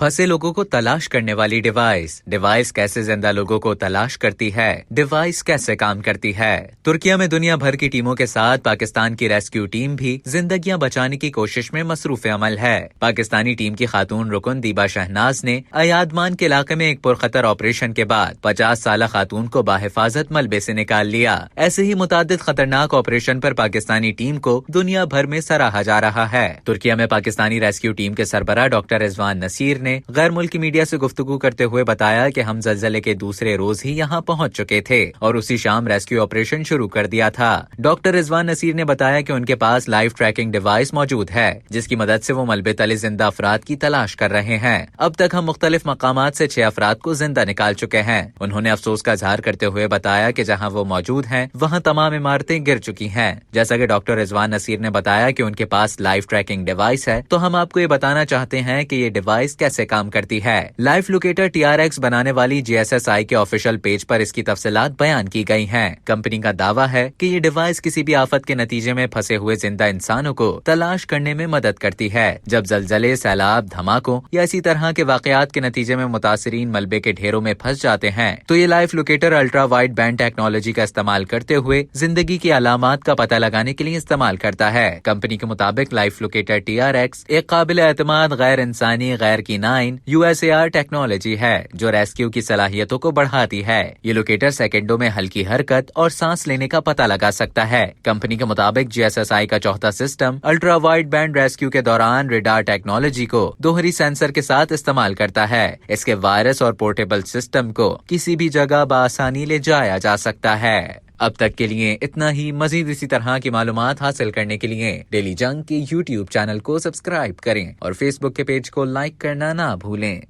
پھنسے لوگوں کو تلاش کرنے والی ڈیوائس کیسے زندہ لوگوں کو تلاش کرتی ہے، ڈیوائس کیسے کام کرتی ہے۔ ترکیہ میں دنیا بھر کی ٹیموں کے ساتھ پاکستان کی ریسکیو ٹیم بھی زندگیاں بچانے کی کوشش میں مصروف عمل ہے۔ پاکستانی ٹیم کی خاتون رکن دیبا شہناز نے ایادمان کے علاقے میں ایک پرخطر آپریشن کے بعد 50 سالہ خاتون کو بحفاظت ملبے سے نکال لیا۔ ایسے ہی متعدد خطرناک آپریشن پر پاکستانی ٹیم کو دنیا بھر میں سراہا جا رہا ہے۔ ترکیہ میں پاکستانی ریسکیو ٹیم کے سربراہ ڈاکٹر رضوان نصیر نے غیر ملکی میڈیا سے گفتگو کرتے ہوئے بتایا کہ ہم زلزلے کے دوسرے روز ہی یہاں پہنچ چکے تھے اور اسی شام ریسکیو آپریشن شروع کر دیا تھا۔ ڈاکٹر رضوان نصیر نے بتایا کہ ان کے پاس لائیو ٹریکنگ ڈیوائس موجود ہے جس کی مدد سے وہ ملبے تلے زندہ افراد کی تلاش کر رہے ہیں۔ اب تک ہم مختلف مقامات سے 6 افراد کو زندہ نکال چکے ہیں۔ انہوں نے افسوس کا اظہار کرتے ہوئے بتایا کہ جہاں وہ موجود ہیں وہاں تمام عمارتیں گر چکی ہیں۔ جیسا کہ ڈاکٹر رضوان نصیر نے بتایا کہ ان کے پاس لائیو ٹریکنگ ڈیوائس ہے تو ہم آپ کو یہ بتانا چاہتے ہیں کہ یہ ڈیوائس کیسے کام کرتی ہے۔ لائف لوکیٹر TRX بنانے والی GSSI کے آفیشیل پیج پر اس کی تفصیلات بیان کی گئی ہیں۔ کمپنی کا دعویٰ ہے کہ یہ ڈیوائس کسی بھی آفت کے نتیجے میں پھنسے ہوئے زندہ انسانوں کو تلاش کرنے میں مدد کرتی ہے۔ جب زلزلے، سیلاب، دھماکوں یا اسی طرح کے واقعات کے نتیجے میں متاثرین ملبے کے ڈھیروں میں پھنس جاتے ہیں تو یہ life locator ultra wide band technology کا استعمال کرتے ہوئے زندگی کی علامات کا پتہ لگانے کے لیے استعمال کرتا ہے۔ کمپنی کے مطابق لائف لوکیٹر TRX ایک قابل اعتماد غیر انسانی غیر کینائن USAR ٹیکنالوجی ہے جو ریسکیو کی صلاحیتوں کو بڑھاتی ہے۔ یہ لوکیٹر سیکنڈوں میں ہلکی حرکت اور سانس لینے کا پتہ لگا سکتا ہے۔ کمپنی کے مطابق GSSI کا چوتھا system ultra wide band rescue کے دوران ریڈار ٹیکنالوجی کو دوہری سینسر کے ساتھ استعمال کرتا ہے۔ اس کے وائرس اور پورٹیبل سسٹم کو کسی بھی جگہ بآسانی لے جایا جا سکتا ہے۔ اب تک کے لیے اتنا ہی۔ مزید اسی طرح کی معلومات حاصل کرنے کے لیے ڈیلی جنگ کے YouTube چینل کو سبسکرائب کریں اور فیس بک کے پیج کو لائک کرنا نہ بھولیں۔